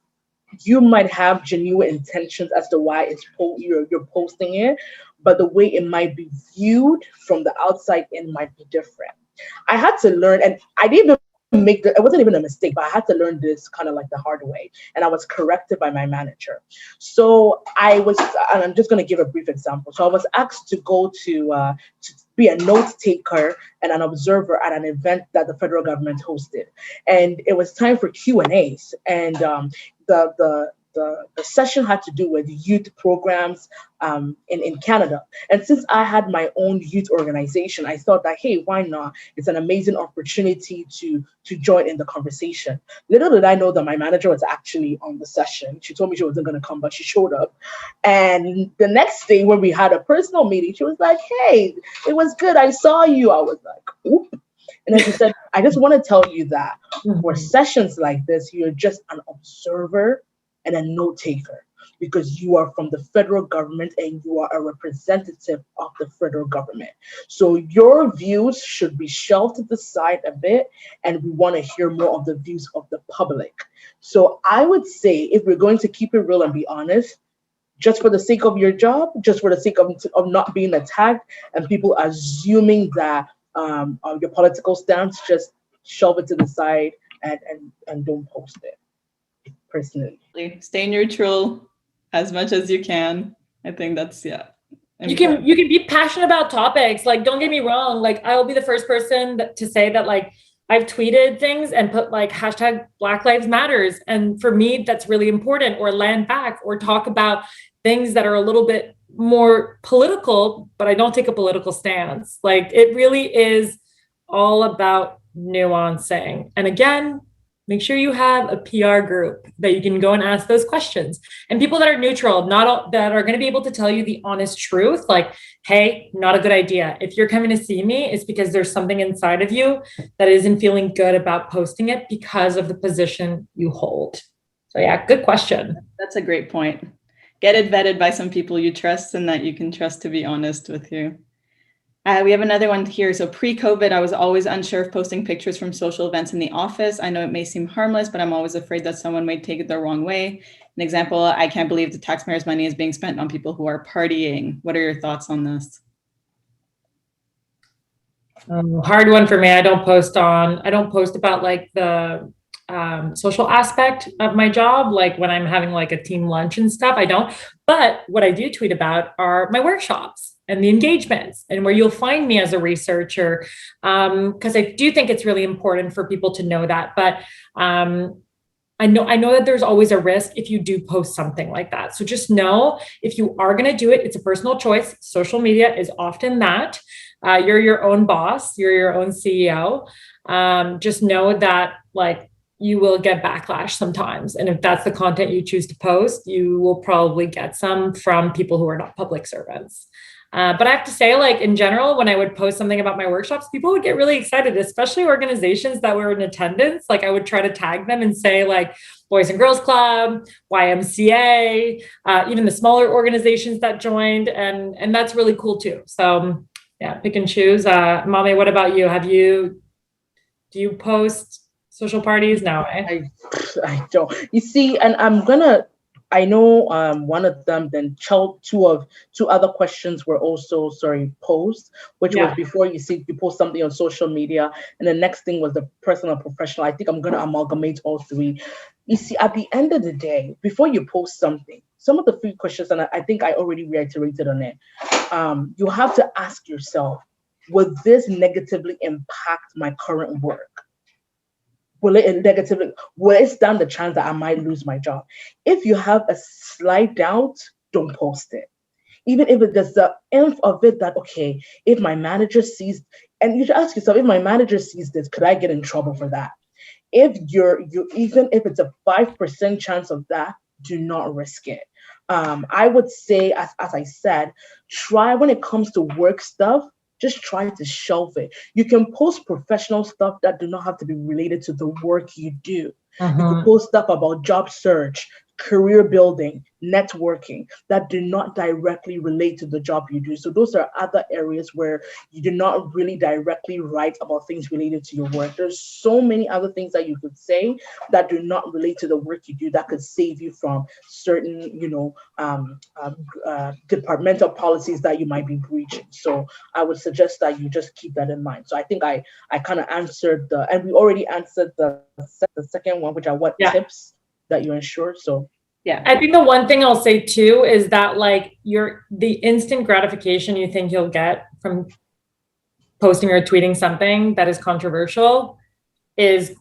genuine intentions as to why you're posting it, but the way it might be viewed from the outside in might be different. I had to learn, and I didn't it wasn't even a mistake, but I had to learn this kind of like the hard way, and I was corrected by my manager. So and I'm just going to give a brief example. So I was asked to go to be a note taker and an observer at an event that the federal government hosted, and it was time for Q&As, and the session had to do with youth programs in Canada. And since I had my own youth organization, I thought that, hey, why not? It's an amazing opportunity to join in the conversation. Little did I know that my manager was actually on the session. She told me she wasn't going to come, but she showed up. And the next day when we had a personal meeting, she was like, hey, it was good. I saw you. I was like, oop. And then she said, I just want to tell you that for sessions like this, you're just an observer and a note taker, because you are from the federal government and you are a representative of the federal government. So your views should be shelved to the side a bit, and we want to hear more of the views of the public. So I would say, if we're going to keep it real and be honest, just for the sake of your job, just for the sake of not being attacked and people assuming that your political stance, just shelve it to the side and don't post it. Personally, stay neutral as much as you can. I think that's important. You can be passionate about topics. Like, don't get me wrong. Like, I'll be the first person to say that, like, I've tweeted things and put like hashtag Black Lives Matters. And for me, that's really important, or land back, or talk about things that are a little bit more political, but I don't take a political stance. Like, it really is all about nuancing. And again, make sure you have a PR group that you can go and ask those questions, and people that are neutral, that are going to be able to tell you the honest truth. Like, hey, not a good idea. If you're coming to see me, it's because there's something inside of you that isn't feeling good about posting it because of the position you hold. So yeah, good question. That's a great point. Get it vetted by some people you trust and that you can trust to be honest with you. We have another one here. So pre-COVID, I was always unsure of posting pictures from social events in the office. I know it may seem harmless, but I'm always afraid that someone might take it the wrong way. An example, I can't believe the taxpayers' money is being spent on people who are partying. What are your thoughts on this? Hard one for me. I don't post about like the social aspect of my job, like when I'm having like a team lunch and stuff. I don't. But what I do tweet about are my workshops and the engagements, and where you'll find me as a researcher, because I do think it's really important for people to know that. But I know that there's always a risk if you do post something like that. So just know, if you are going to do it, it's a personal choice. Social media is often that. You're your own boss. You're your own CEO. Just know that, like, you will get backlash sometimes. And if that's the content you choose to post, you will probably get some from people who are not public servants. But I have to say, like, in general, when I would post something about my workshops, people would get really excited, especially organizations that were in attendance. Like, I would try to tag them and say, like, Boys and Girls Club, YMCA, even the smaller organizations that joined. And that's really cool too. So yeah, pick and choose. Mame, what about you? Do you post social parties now? I don't. You see, and I know one of them, then two other questions were also, posed, which was before you post something on social media. And the next thing was the personal and professional. I think I'm going to amalgamate all three. You see, at the end of the day, before you post something, some of the three questions, and I think I already reiterated on it, you have to ask yourself, will this negatively impact my current work? Will it stand the chance that I might lose my job? If you have a slight doubt, don't post it. even if there's the inf of it that, okay, if my manager sees, and you should ask yourself, if my manager sees this, could I get in trouble for that? If even if it's a 5% chance of that, do not risk it. I would say, as I said, try, when it comes to work stuff, just try to shelve it. You can post professional stuff that do not have to be related to the work you do. You can post stuff about job search, career building, networking that do not directly relate to the job you do. So those are other areas where you do not really directly write about things related to your work. There's so many other things that you could say that do not relate to the work you do that could save you from certain, departmental policies that you might be breaching. So I would suggest that you just keep that in mind. So I think I kind of answered and we already answered the second one, which are what tips that you ensure. So yeah, I think the one thing I'll say too is that like the instant gratification you think you'll get from posting or tweeting something that is controversial is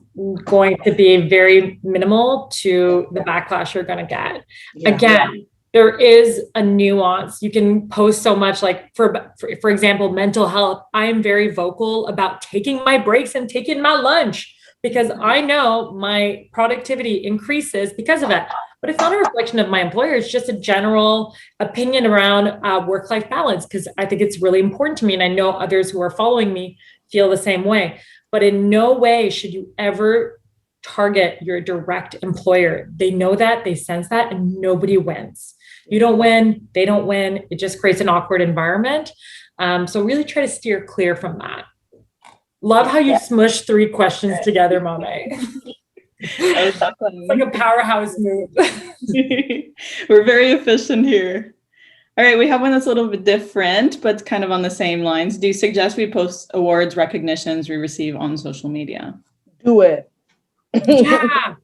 going to be very minimal to the backlash you're going to get. Again, there is a nuance. You can post so much, like for example, mental health. I am very vocal about taking my breaks and taking my lunch, because I know my productivity increases because of it. But it's not a reflection of my employer. It's just a general opinion around work-life balance, because I think it's really important to me. And I know others who are following me feel the same way. But in no way should you ever target your direct employer. They know that, they sense that, and nobody wins. You don't win, they don't win. It just creates an awkward environment. So really try to steer clear from that. Love how you smushed 3 questions together, Mame. It's like a powerhouse move. We're very efficient here. All right, we have one that's a little bit different, but kind of on the same lines. Do you suggest we post awards, recognitions we receive on social media? Do it. Yeah.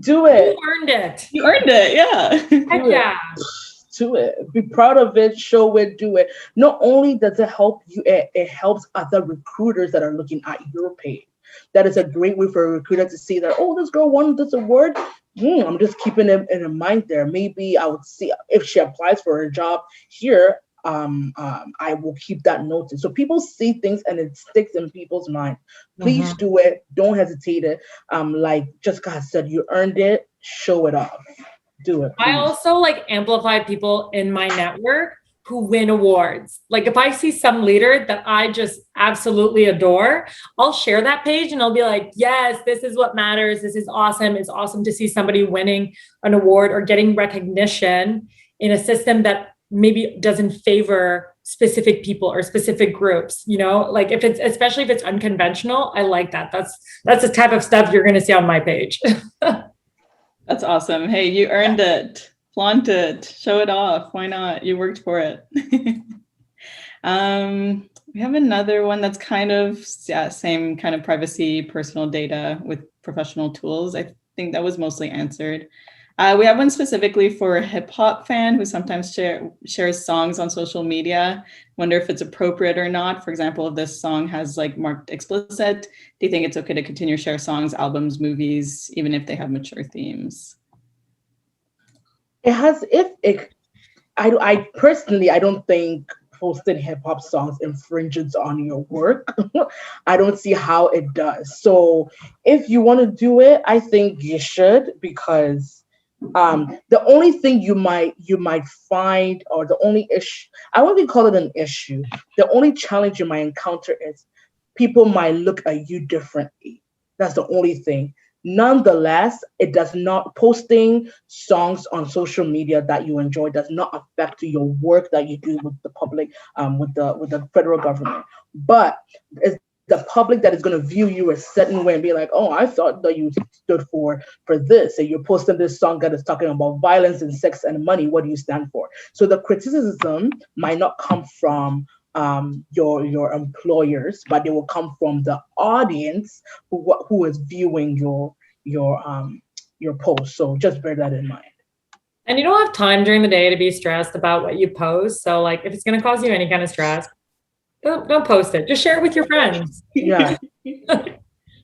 Do it. You earned it. You earned it, yeah. Yeah. Do it. Be proud of it. Show it. Do it. Not only does it help you, it helps other recruiters that are looking at your page. That is a great way for a recruiter to see that, oh, this girl won this award. I'm just keeping it in mind there. Maybe I would see if she applies for a job here. I will keep that noted. So people see things and it sticks in people's mind. Please do it. Don't hesitate it. Like Jessica said, you earned it. Show it off. Do it. Please. I also like amplify people in my network who win awards. Like if I see some leader that I just absolutely adore, I'll share that page and I'll be like, yes, this is what matters. This is awesome. It's awesome to see somebody winning an award or getting recognition in a system that maybe doesn't favor specific people or specific groups, like especially if it's unconventional. I like that. That's the type of stuff you're going to see on my page. That's awesome. Hey, you earned it. Flaunt it. Show it off. Why not? You worked for it. We have another one that's kind of same kind of privacy, personal data with professional tools. I think that was mostly answered. We have one specifically for a hip hop fan who sometimes shares songs on social media. Wonder if it's appropriate or not. For example, if this song has like marked explicit, do you think it's okay to continue to share songs, albums, movies, even if they have mature themes? I personally, I don't think posting hip hop songs infringes on your work. I don't see how it does. So if you want to do it, I think you should, because the only thing you might find, or the only issue, I wouldn't call it an issue. The only challenge you might encounter is people might look at you differently. That's the only thing. Nonetheless, it does not, posting songs on social media that you enjoy does not affect your work that you do with the public, with the federal government. But it's the public that is going to view you a certain way and be like, oh, I thought that you stood for this. And you're posting this song that is talking about violence and sex and money. What do you stand for? So the criticism might not come from your employers, but they will come from the audience who is viewing your post. So just bear that in mind. And you don't have time during the day to be stressed about what you post. So like if it's going to cause you any kind of stress, don't post it. Just share it with your friends. Yeah.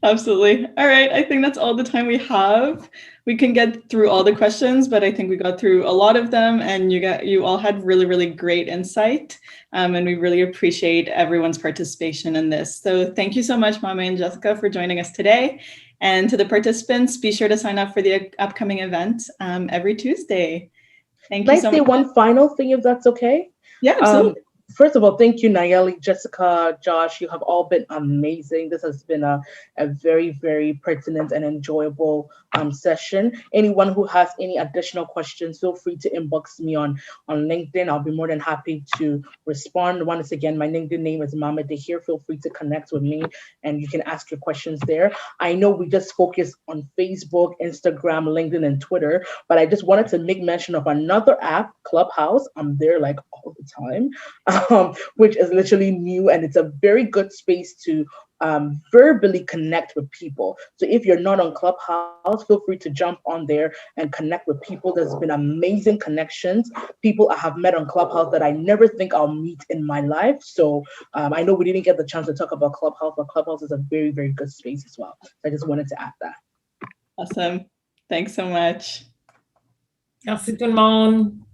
Absolutely. All right. I think that's all the time we have. We can get through all the questions, but I think we got through a lot of them, and you all had really, really great insight. And we really appreciate everyone's participation in this. So thank you so much, Mama and Jessica, for joining us today. And to the participants, be sure to sign up for the upcoming event every Tuesday. Thank you so much. Can I say one final thing, if that's okay? Yeah, absolutely. First of all, thank you, Nayeli, Jessica, Josh. You have all been amazing. This has been a very, very pertinent and enjoyable session. Anyone who has any additional questions, feel free to inbox me on LinkedIn. I'll be more than happy to respond. Once again, my LinkedIn name is Mama Dahir. Feel free to connect with me and you can ask your questions there. I know we just focus on Facebook, Instagram, LinkedIn, and Twitter, but I just wanted to make mention of another app, Clubhouse. I'm there like all the time. Which is literally new, and it's a very good space to verbally connect with people. So if you're not on Clubhouse, feel free to jump on there and connect with people. There's been amazing connections, people I have met on Clubhouse that I never think I'll meet in my life. So I know we didn't get the chance to talk about Clubhouse, but Clubhouse is a very, very good space as well. So I just wanted to add that. Awesome. Thanks so much. Merci tout le monde.